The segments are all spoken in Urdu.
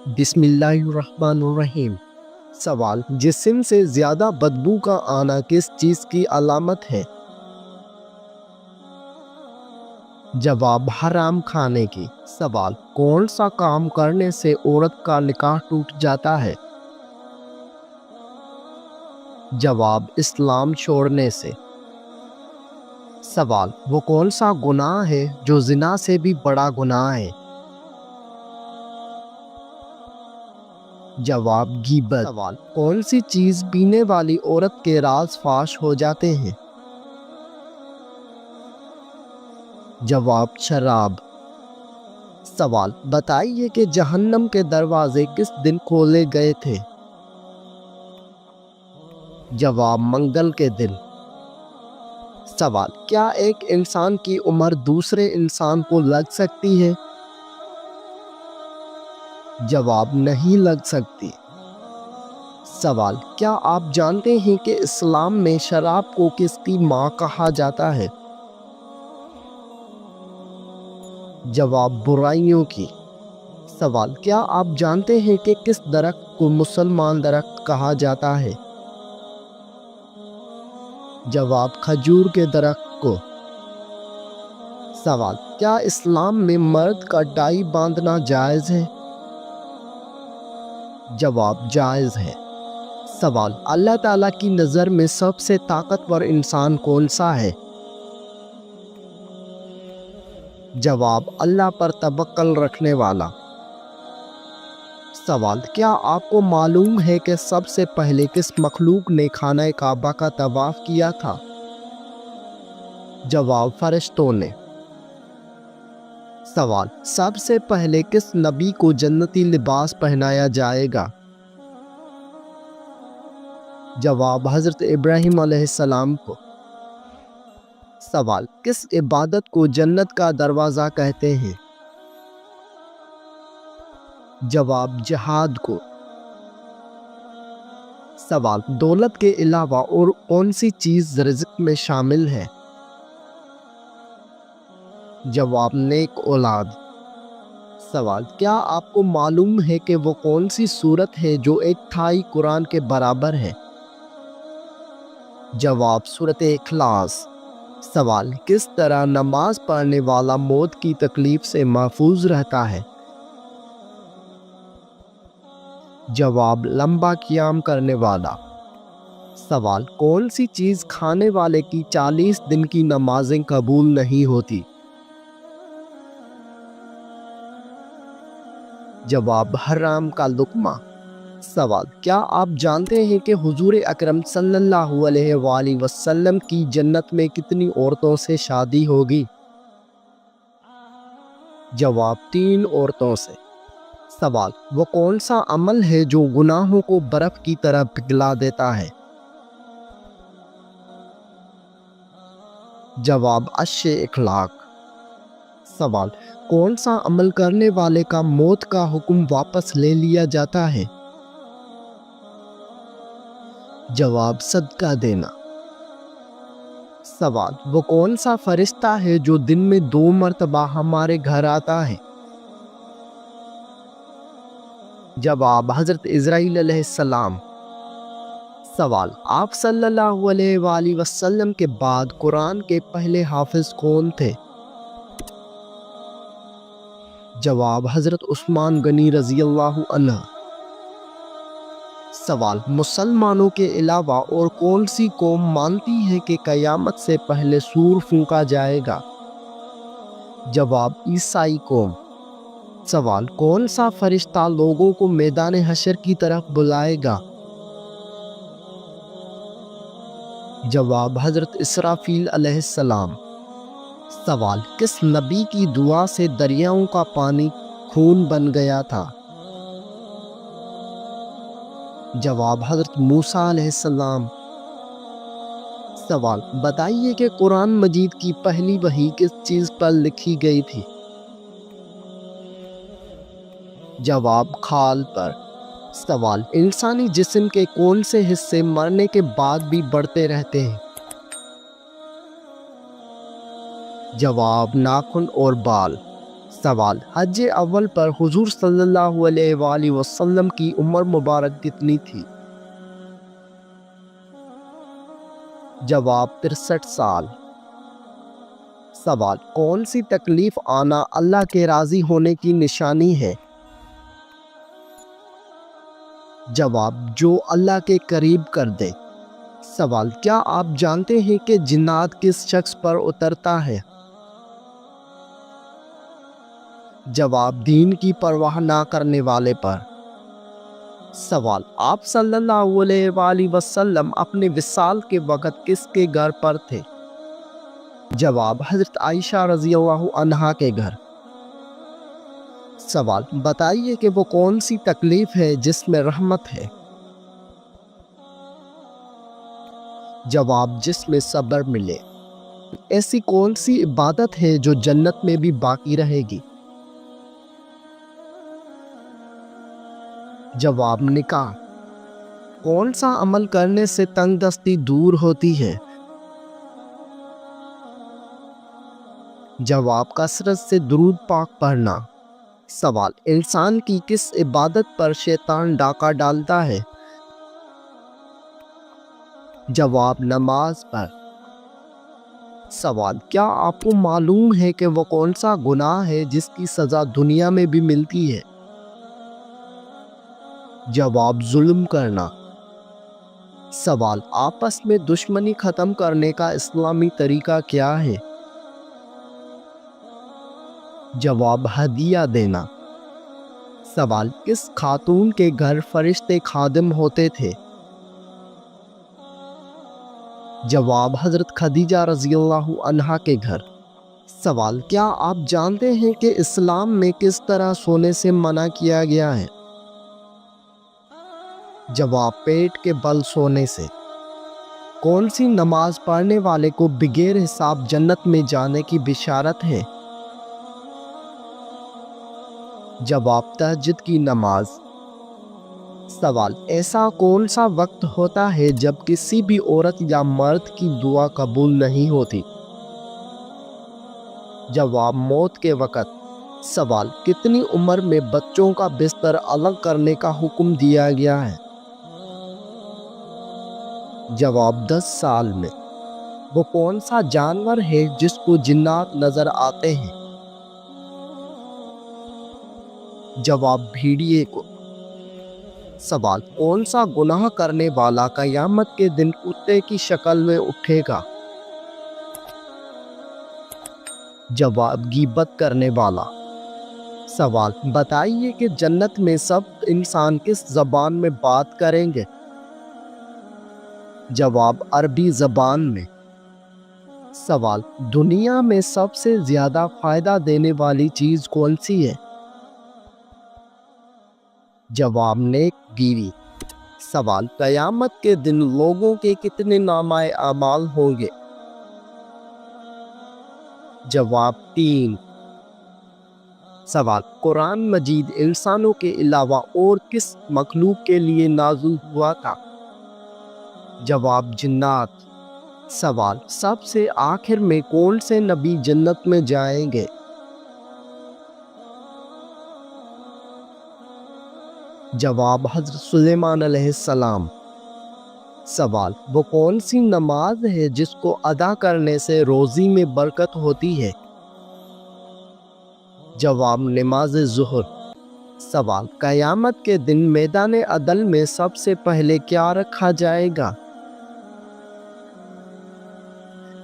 بسم اللہ الرحمن الرحیم۔ سوال: جسم سے زیادہ بدبو کا آنا کس چیز کی علامت ہے؟ جواب: حرام کھانے کی۔ سوال: کون سا کام کرنے سے عورت کا نکاح ٹوٹ جاتا ہے؟ جواب: اسلام چھوڑنے سے۔ سوال: وہ کون سا گناہ ہے جو زنا سے بھی بڑا گناہ ہے؟ جواب: غیبت۔ سوال: کون سی چیز پینے والی عورت کے راز فاش ہو جاتے ہیں؟ جواب: شراب۔ سوال: بتائیے کہ جہنم کے دروازے کس دن کھولے گئے تھے؟ جواب: منگل کے دن۔ سوال: کیا ایک انسان کی عمر دوسرے انسان کو لگ سکتی ہے؟ جواب: نہیں لگ سکتی۔ سوال: کیا آپ جانتے ہیں کہ اسلام میں شراب کو کس کی ماں کہا جاتا ہے؟ جواب: برائیوں کی۔ سوال: کیا آپ جانتے ہیں کہ کس درخت کو مسلمان درخت کہا جاتا ہے؟ جواب: کھجور کے درخت کو۔ سوال: کیا اسلام میں مرد کا ٹائی باندھنا جائز ہے؟ جواب: جائز ہے۔ سوال: اللہ تعالیٰ کی نظر میں سب سے طاقتور انسان کون سا ہے؟ جواب: اللہ پر توکل رکھنے والا۔ سوال: کیا آپ کو معلوم ہے کہ سب سے پہلے کس مخلوق نے خانہ کعبہ کا طواف کیا تھا؟ جواب: فرشتوں نے۔ سوال: سب سے پہلے کس نبی کو جنتی لباس پہنایا جائے گا؟ جواب: حضرت ابراہیم علیہ السلام کو۔ سوال: کس عبادت کو جنت کا دروازہ کہتے ہیں؟ جواب: جہاد کو۔ سوال: دولت کے علاوہ اور کون سی چیز رزق میں شامل ہے؟ جواب: نیک اولاد۔ سوال: کیا آپ کو معلوم ہے کہ وہ کون سی سورت ہے جو ایک تہائی قرآن کے برابر ہے؟ جواب: سورۃ اخلاص۔ سوال: کس طرح نماز پڑھنے والا موت کی تکلیف سے محفوظ رہتا ہے؟ جواب: لمبا قیام کرنے والا۔ سوال: کون سی چیز کھانے والے کی 40 دن کی نمازیں قبول نہیں ہوتی؟ جواب: حرام کا لقمہ۔ سوال: کیا آپ جانتے ہیں کہ حضور اکرم صلی اللہ علیہ وآلہ وسلم کی جنت میں کتنی عورتوں سے شادی ہوگی؟ جواب: 3 عورتوں سے۔ سوال: وہ کون سا عمل ہے جو گناہوں کو برف کی طرح پگھلا دیتا ہے؟ جواب: اچھے اخلاق۔ سوال: کون سا عمل کرنے والے کا موت کا حکم واپس لے لیا جاتا ہے؟ جواب: صدقہ دینا۔ سوال: وہ کون سا فرشتہ ہے جو دن میں 2 مرتبہ ہمارے گھر آتا ہے؟ جواب: حضرت عزرائیل علیہ السلام۔ سوال: آپ صلی اللہ علیہ وآلہ وسلم کے بعد قرآن کے پہلے حافظ کون تھے؟ جواب: حضرت عثمان غنی رضی اللہ عنہ۔ سوال: مسلمانوں کے علاوہ اور کون سی قوم مانتی ہے کہ قیامت سے پہلے سور پھونکا جائے گا؟ جواب: عیسائی قوم۔ سوال: کون سا فرشتہ لوگوں کو میدان حشر کی طرف بلائے گا؟ جواب: حضرت اسرافیل علیہ السلام۔ سوال: کس نبی کی دعا سے دریاؤں کا پانی خون بن گیا تھا؟ جواب: حضرت موسیٰ علیہ السلام۔ سوال: بتائیے کہ قرآن مجید کی پہلی وحی کس چیز پر لکھی گئی تھی؟ جواب: کھال پر۔ سوال: انسانی جسم کے کون سے حصے مرنے کے بعد بھی بڑھتے رہتے ہیں؟ جواب: ناخن اور بال۔ سوال: حج اول پر حضور صلی اللہ علیہ وآلہ وسلم کی عمر مبارک کتنی تھی؟ جواب: 63 سال۔ سوال: کون سی تکلیف آنا اللہ کے راضی ہونے کی نشانی ہے؟ جواب: جو اللہ کے قریب کر دے۔ سوال: کیا آپ جانتے ہیں کہ جنات کس شخص پر اترتا ہے؟ جواب: دین کی پرواہ نہ کرنے والے پر۔ سوال: آپ صلی اللہ علیہ وآلہ وسلم اپنے وصال کے وقت کس کے گھر پر تھے؟ جواب: حضرت عائشہ رضی اللہ عنہا کے گھر۔ سوال: بتائیے کہ وہ کون سی تکلیف ہے جس میں رحمت ہے؟ جواب: جس میں صبر ملے۔ ایسی کون سی عبادت ہے جو جنت میں بھی باقی رہے گی؟ جواب: نکاح۔ کون سا عمل کرنے سے تنگ دستی دور ہوتی ہے؟ جواب: کثرت سے درود پاک پڑھنا۔ سوال: انسان کی کس عبادت پر شیطان ڈاکہ ڈالتا ہے؟ جواب: نماز پر۔ سوال: کیا آپ کو معلوم ہے کہ وہ کون سا گناہ ہے جس کی سزا دنیا میں بھی ملتی ہے؟ جواب: ظلم کرنا۔ سوال: آپس میں دشمنی ختم کرنے کا اسلامی طریقہ کیا ہے؟ جواب: ہدیہ دینا۔ سوال: کس خاتون کے گھر فرشتے خادم ہوتے تھے؟ جواب: حضرت خدیجہ رضی اللہ عنہا کے گھر۔ سوال: کیا آپ جانتے ہیں کہ اسلام میں کس طرح سونے سے منع کیا گیا ہے؟ جواب: پیٹ کے بل سونے سے۔ کون سی نماز پڑھنے والے کو بغیر حساب جنت میں جانے کی بشارت ہے؟ جواب: تہجد کی نماز۔ سوال: ایسا کون سا وقت ہوتا ہے جب کسی بھی عورت یا مرد کی دعا قبول نہیں ہوتی؟ جواب: موت کے وقت۔ سوال: کتنی عمر میں بچوں کا بستر الگ کرنے کا حکم دیا گیا ہے؟ جواب: 10 سال میں۔ وہ کون سا جانور ہے جس کو جنات نظر آتے ہیں؟ جواب: بھیڑیے کو۔ سوال: کون سا گناہ کرنے والا قیامت کے دن کتے کی شکل میں اٹھے گا؟ جواب: غیبت کرنے والا۔ سوال: بتائیے کہ جنت میں سب انسان کس زبان میں بات کریں گے؟ جواب: عربی زبان میں۔ سوال: دنیا میں سب سے زیادہ فائدہ دینے والی چیز کون سی ہے؟ جواب: نیک بیوی۔ سوال: قیامت کے دن لوگوں کے کتنے نامہ اعمال ہوں گے؟ جواب: 3۔ سوال: قرآن مجید انسانوں کے علاوہ اور کس مخلوق کے لیے نازل ہوا تھا؟ جواب: جنات۔ سوال: سب سے آخر میں کون سے نبی جنت میں جائیں گے؟ جواب: حضرت سلیمان علیہ السلام۔ سوال: وہ کون سی نماز ہے جس کو ادا کرنے سے روزی میں برکت ہوتی ہے؟ جواب: نماز ظہر۔ سوال: قیامت کے دن میدان عدل میں سب سے پہلے کیا رکھا جائے گا؟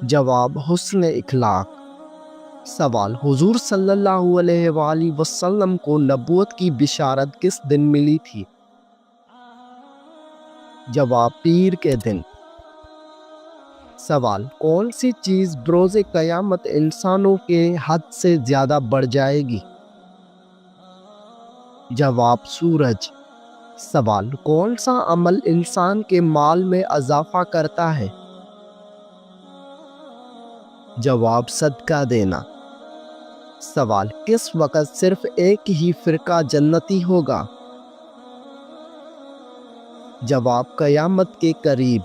جواب: حسن اخلاق۔ سوال: حضور صلی اللہ علیہ وآلہ وسلم کو نبوت کی بشارت کس دن ملی تھی؟ جواب: پیر کے دن۔ سوال: کون سی چیز بروز قیامت انسانوں کے حد سے زیادہ بڑھ جائے گی؟ جواب: سورج۔ سوال: کون سا عمل انسان کے مال میں اضافہ کرتا ہے؟ جواب: صدقہ دینا۔ سوال: کس وقت صرف ایک ہی فرقہ جنتی ہوگا؟ جواب: قیامت کے قریب۔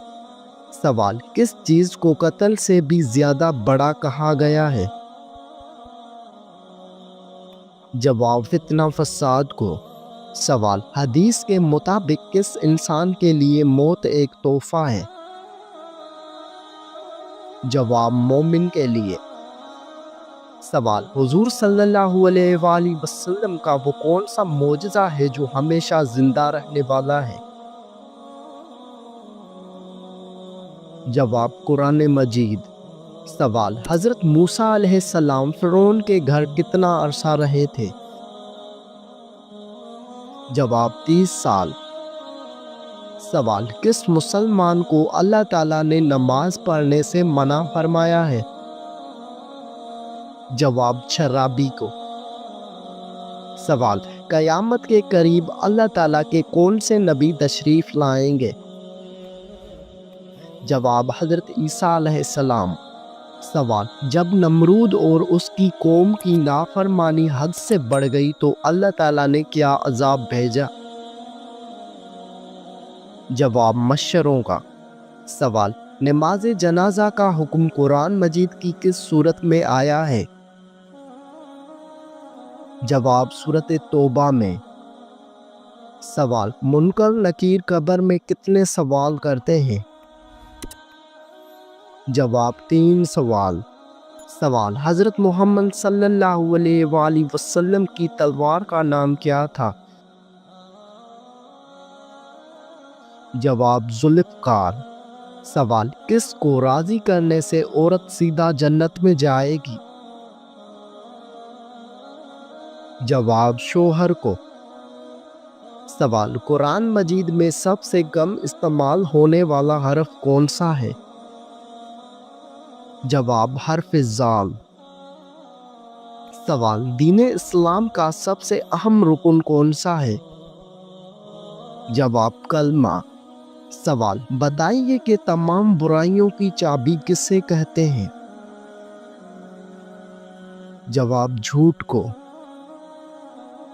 سوال: کس چیز کو قتل سے بھی زیادہ بڑا کہا گیا ہے؟ جواب فتنہ فساد کو۔ سوال حدیث کے مطابق کس انسان کے لیے موت ایک تحفہ ہے؟ جواب مومن کے لیے۔ سوال حضور صلی اللہ علیہ وآلہ وسلم کا وہ کون سا معجزہ ہے جو ہمیشہ زندہ رہنے والا ہے؟ جواب قرآن مجید۔ سوال حضرت موسیٰ علیہ السلام فرعون کے گھر کتنا عرصہ رہے تھے؟ جواب 30 سال۔ سوال کس مسلمان کو اللہ تعالیٰ نے نماز پڑھنے سے منع فرمایا ہے؟ جواب شرابی کو۔ سوال قیامت کے قریب اللہ تعالیٰ کے کون سے نبی تشریف لائیں گے؟ جواب حضرت عیسیٰ علیہ السلام۔ سوال جب نمرود اور اس کی قوم کی نافرمانی حد سے بڑھ گئی تو اللہ تعالیٰ نے کیا عذاب بھیجا؟ جواب مچھروں کا۔ سوال نماز جنازہ کا حکم قرآن مجید کی کس سورت میں آیا ہے؟ جواب سورۃ توبہ میں۔ سوال منکر نکیر قبر میں کتنے سوال کرتے ہیں؟ جواب 3 سوال۔ سوال حضرت محمد صلی اللہ علیہ وآلہ وسلم کی تلوار کا نام کیا تھا؟ جواب ذوالفقار۔ سوال کس کو راضی کرنے سے عورت سیدھا جنت میں جائے گی؟ جواب شوہر کو۔ سوال قرآن مجید میں سب سے کم استعمال ہونے والا حرف کون سا ہے؟ جواب حرف ذال۔ سوال دین اسلام کا سب سے اہم رکن کون سا ہے؟ جواب کلمہ۔ سوال بتائیے کہ تمام برائیوں کی چابی کسے کہتے ہیں؟ جواب جھوٹ کو۔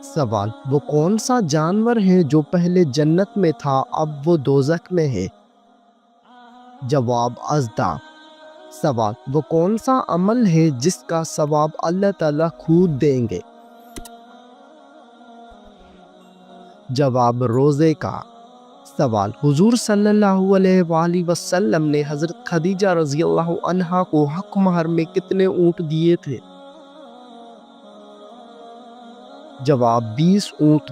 سوال وہ کون سا جانور ہے جو پہلے جنت میں تھا اب وہ دوزخ میں ہے؟ جواب اژدھا۔ سوال وہ کون سا عمل ہے جس کا ثواب اللہ تعالیٰ خود دیں گے؟ جواب روزے کا۔ سوال حضور صلی اللہ علیہ وآلہ وسلم نے حضرت خدیجہ رضی اللہ عنہا کو حق مہر میں کتنے اونٹ دیے تھے؟ جواب 20 اونٹ۔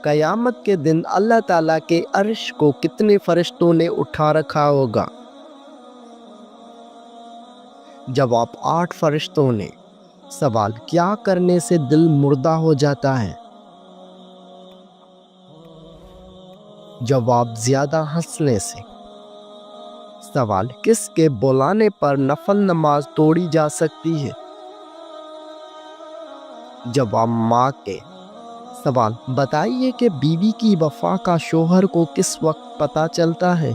قیامت کے دن اللہ تعالیٰ کے عرش کو کتنے فرشتوں نے اٹھا رکھا ہوگا؟ جواب 8 فرشتوں نے۔ سوال کیا کرنے سے دل مردہ ہو جاتا ہے؟ جواب زیادہ ہنسنے سے۔ سوال کس کے بلانے پر نفل نماز توڑی جا سکتی ہے؟ جواب ماں کے۔ سوال بتائیے کہ بیوی کی وفا کا شوہر کو کس وقت پتہ چلتا ہے؟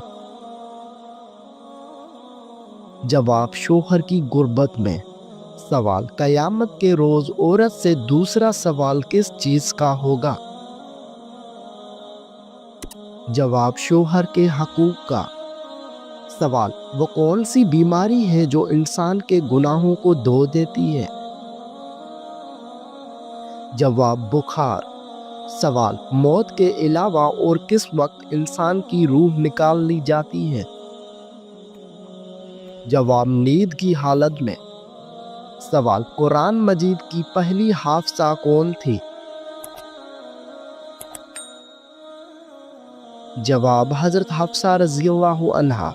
جواب شوہر کی غربت میں۔ سوال قیامت کے روز عورت سے دوسرا سوال کس چیز کا ہوگا؟ جواب شوہر کے حقوق کا۔ سوال وہ کون سی بیماری ہے جو انسان کے گناہوں کو دھو دیتی ہے؟ جواب بخار۔ سوال موت کے علاوہ اور کس وقت انسان کی روح نکال لی جاتی ہے؟ جواب نیند کی حالت میں۔ سوال قرآن مجید کی پہلی حافظہ کون تھی؟ جواب حضرت حفصہ رضی اللہ عنہا۔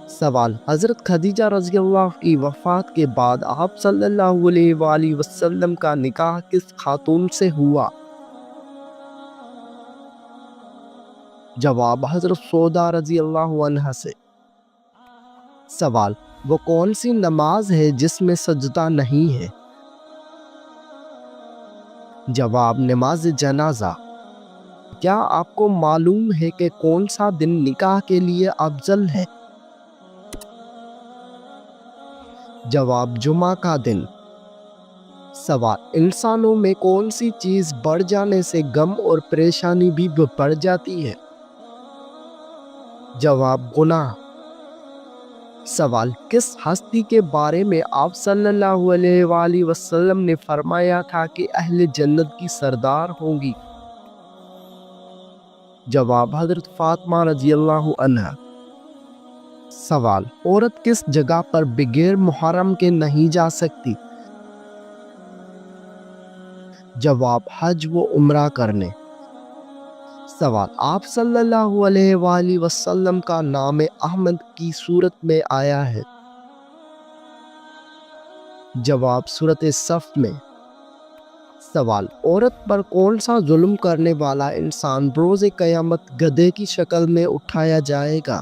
سوال حضرت خدیجہ رضی اللہ کی وفات کے بعد آپ صلی اللہ علیہ وآلہ وسلم کا نکاح کس خاتون سے ہوا؟ جواب حضرت سودا رضی اللہ عنہا سے۔ سوال وہ کون سی نماز ہے جس میں سجدہ نہیں ہے؟ جواب نماز جنازہ۔ کیا آپ کو معلوم ہے کہ کون سا دن نکاح کے لیے افضل ہے؟ جواب جمعہ کا دن۔ سوال انسانوں میں کون سی چیز بڑھ جانے سے غم اور پریشانی بھی بڑھ جاتی ہے؟ جواب گناہ۔ سوال، کس ہستی کے بارے میں آپ صلی اللہ علیہ وآلہ وسلم نے فرمایا تھا کہ اہل جنت کی سردار ہوں گی؟ جواب، حضرت فاطمہ رضی اللہ عنہا۔ سوال، عورت کس جگہ پر بغیر محرم کے نہیں جا سکتی؟ جواب، حج و عمرہ کرنے۔ سوال، آپ صلی اللہ علیہ وآلہ وسلم کا نام احمد کی صورت میں آیا ہے؟ جواب، سورۃ صف میں۔ سوال، عورت پر کون سا ظلم کرنے والا انسان روز قیامت گدھے کی شکل میں اٹھایا جائے گا؟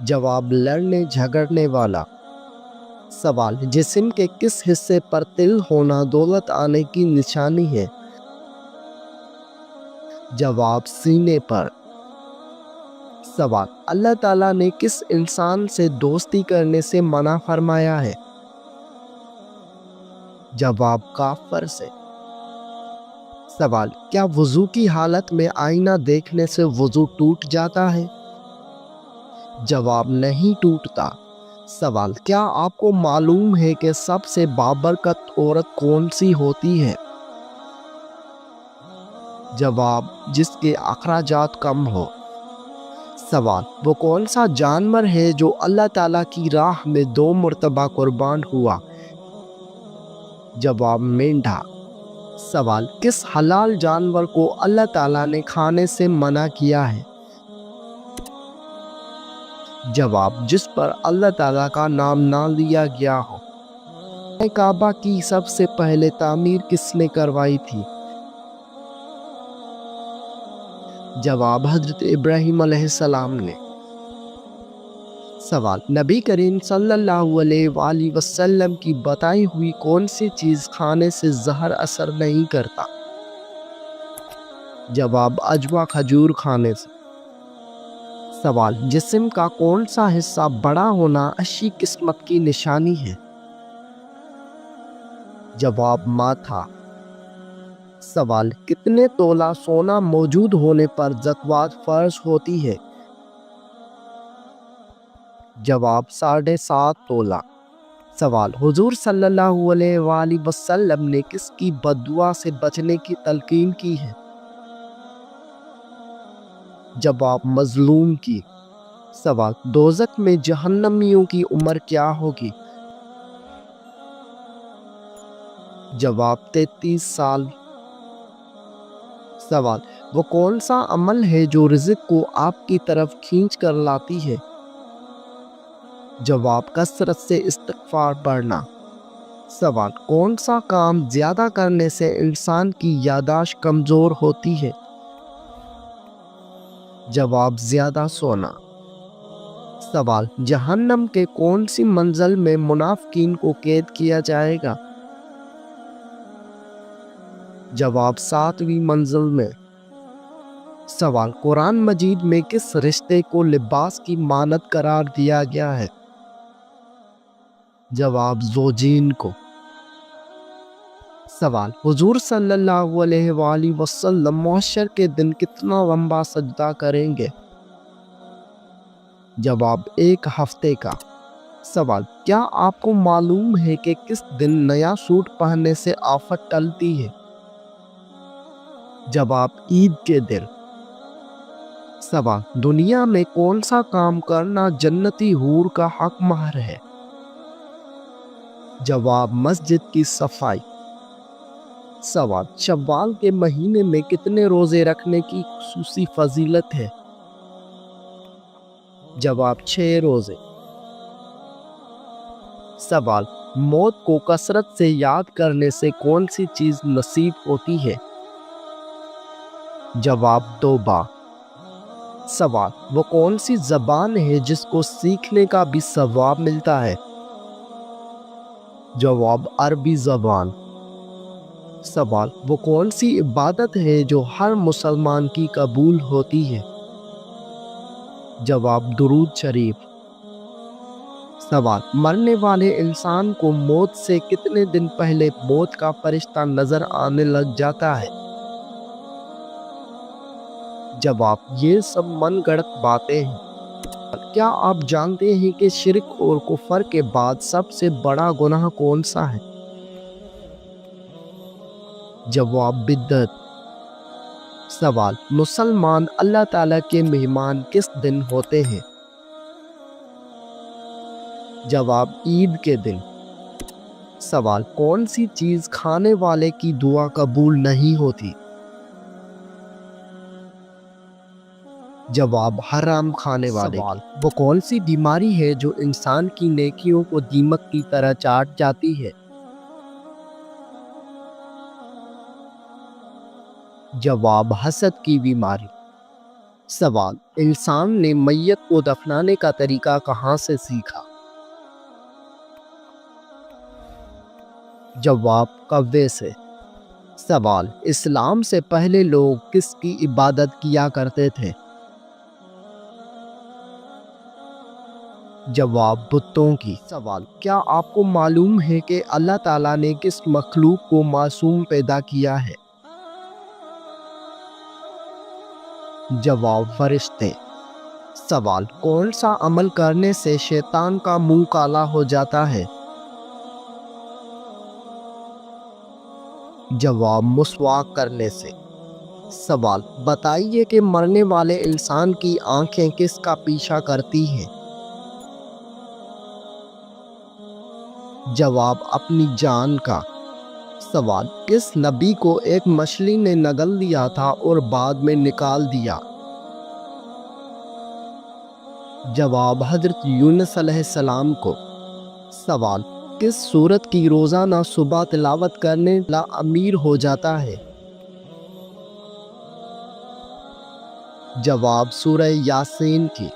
جواب، لڑنے جھگڑنے والا۔ سوال، جسم کے کس حصے پر تل ہونا دولت آنے کی نشانی ہے؟ جواب، سینے پر۔ سوال، اللہ تعالیٰ نے کس انسان سے دوستی کرنے سے منع فرمایا ہے؟ جواب، کافر سے۔ سوال، کیا وضو کی حالت میں آئینہ دیکھنے سے وضو ٹوٹ جاتا ہے؟ جواب، نہیں ٹوٹتا۔ سوال، کیا آپ کو معلوم ہے کہ سب سے بابرکت عورت کون سی ہوتی ہے؟ جواب، جس کے اخراجات کم ہو۔ سوال، وہ کون سا جانور ہے جو اللہ تعالیٰ کی راہ میں 2 مرتبہ قربان ہوا؟ جواب، مینڈھا۔ سوال، کس حلال جانور کو اللہ تعالیٰ نے کھانے سے منع کیا ہے؟ جواب، جس پر اللہ تعالیٰ کا نام نہ لیا گیا ہو۔ کعبہ کی سب سے پہلے تعمیر کس نے کروائی تھی؟ جواب، حضرت ابراہیم علیہ السلام نے۔ سوال، نبی کریم صلی اللہ علیہ وآلہ وسلم کی بتائی ہوئی کون سی چیز کھانے سے زہر اثر نہیں کرتا؟ جواب، عجوا کھجور کھانے سے۔ سوال، جسم کا کون سا حصہ بڑا ہونا اچھی قسمت کی نشانی ہے؟ جواب، ماتھا۔ سوال، کتنے تولہ سونا موجود ہونے پر زکوٰۃ فرض ہوتی ہے؟ جواب، 7.5 تولہ۔ سوال، حضور صلی اللہ علیہ وآلہ وسلم نے کس کی بد دعا سے بچنے کی تلقین کی ہے؟ جواب، مظلوم کی۔ سوال، دوزخ میں جہنمیوں کی عمر کیا ہوگی؟ جواب، 33 سال۔ سوال، وہ کون سا عمل ہے جو رزق کو آپ کی طرف کھینچ کر لاتی ہے؟ جواب، کثرت سے استغفار پڑھنا۔ سوال، کون سا کام زیادہ کرنے سے انسان کی یادداشت کمزور ہوتی ہے؟ جواب، زیادہ سونا۔ سوال، جہنم کے کون سی منزل میں منافقین کو قید کیا جائے گا؟ جواب، 7ویں منزل میں۔ سوال، قرآن مجید میں کس رشتے کو لباس کی مانند قرار دیا گیا ہے؟ جواب، زوجین کو۔ سوال، حضور صلی اللہ علیہ وآلہ وسلم محشر کے دن کتنا لمبا سجدہ کریں گے؟ جواب، 1 ہفتے کا۔ سوال، کیا آپ کو معلوم ہے کہ کس دن نیا سوٹ پہننے سے آفت ٹلتی ہے؟ جواب، عید کے دن۔ سوال، دنیا میں کون سا کام کرنا جنتی حور کا حق مہر ہے؟ جواب، مسجد کی صفائی۔ سوال، شوال کے مہینے میں کتنے روزے رکھنے کی خصوصی فضیلت ہے؟ جواب، 6 روزے۔ سوال، موت کو کثرت سے یاد کرنے سے کون سی چیز نصیب ہوتی ہے؟ جواب، توبہ۔ سوال، وہ کون سی زبان ہے جس کو سیکھنے کا بھی ثواب ملتا ہے؟ جواب، عربی زبان۔ سوال، وہ کون سی عبادت ہے جو ہر مسلمان کی قبول ہوتی ہے؟ جواب، درود شریف۔ سوال، مرنے والے انسان کو موت سے کتنے دن پہلے موت کا فرشتہ نظر آنے لگ جاتا ہے؟ جواب، یہ سب من گڑت باتیں ہیں۔ کیا آپ جانتے ہیں کہ شرک اور کفر کے بعد سب سے بڑا گناہ کون سا ہے؟ جواب بدعت۔ سوال، مسلمان اللہ تعالیٰ کے مہمان کس دن ہوتے ہیں؟ جواب، عید کے دن۔ سوال، کون سی چیز کھانے والے کی دعا قبول نہیں ہوتی؟ جواب، حرام کھانے والے۔ سوال، وہ کون سی بیماری ہے جو انسان کی نیکیوں کو دیمک کی طرح چاٹ جاتی ہے؟ جواب، حسد کی بیماری۔ سوال، انسان نے میت کو دفنانے کا طریقہ کہاں سے سیکھا؟ جواب، کوے سے۔ سوال، اسلام سے پہلے لوگ کس کی عبادت کیا کرتے تھے؟ جواب، بتوں کی۔ سوال، کیا آپ کو معلوم ہے کہ اللہ تعالیٰ نے کس مخلوق کو معصوم پیدا کیا ہے؟ جواب، فرشتے۔ سوال، کون سا عمل کرنے سے شیطان کا منہ کالا ہو جاتا ہے؟ جواب، مسواک کرنے سے۔ سوال، بتائیے کہ مرنے والے انسان کی آنکھیں کس کا پیچھا کرتی ہیں؟ جواب، اپنی جان کا۔ سوال، کس نبی کو ایک مچھلی نے نگل لیا تھا اور بعد میں نکال دیا؟ جواب، حضرت یونس علیہ السلام کو۔ سوال، کس سورت کی روزانہ صبح تلاوت کرنے لا امیر ہو جاتا ہے؟ جواب، سورہ یاسین کی۔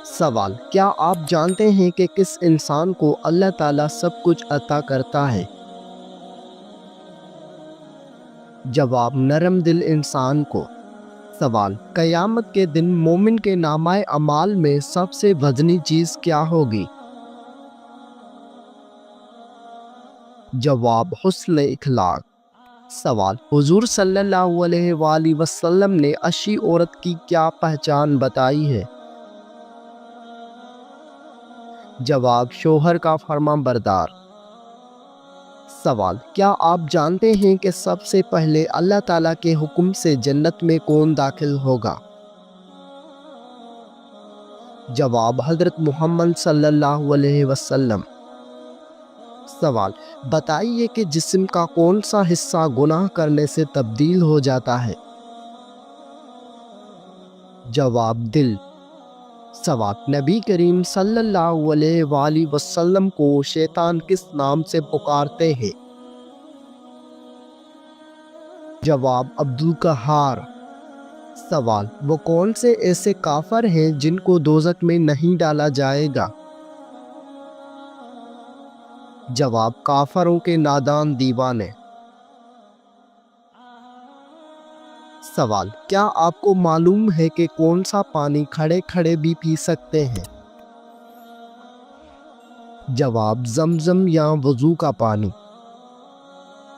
سوال، کیا آپ جانتے ہیں کہ کس انسان کو اللہ تعالیٰ سب کچھ عطا کرتا ہے؟ جواب، نرم دل انسان کو۔ سوال، قیامت کے دن مومن کے نامہ اعمال میں سب سے وزنی چیز کیا ہوگی؟ جواب، حسن اخلاق۔ سوال، حضور صلی اللہ علیہ وآلہ وسلم نے اچھی عورت کی کیا پہچان بتائی ہے؟ جواب، شوہر کا فرما بردار۔ سوال، کیا آپ جانتے ہیں کہ سب سے پہلے اللہ تعالیٰ کے حکم سے جنت میں کون داخل ہوگا؟ جواب، حضرت محمد صلی اللہ علیہ وسلم۔ سوال، بتائیے کہ جسم کا کون سا حصہ گناہ کرنے سے تبدیل ہو جاتا ہے؟ جواب، دل۔ سوال، نبی کریم صلی اللہ علیہ وآلہ وسلم کو شیطان کس نام سے پکارتے ہیں؟ جواب، عبدالقہار۔ سوال، وہ کون سے ایسے کافر ہیں جن کو دوزخ میں نہیں ڈالا جائے گا؟ جواب، کافروں کے نادان دیوانے۔ سوال، کیا آپ کو معلوم ہے کہ کون سا پانی کھڑے کھڑے بھی پی سکتے ہیں؟ جواب، زمزم یا وضو کا پانی۔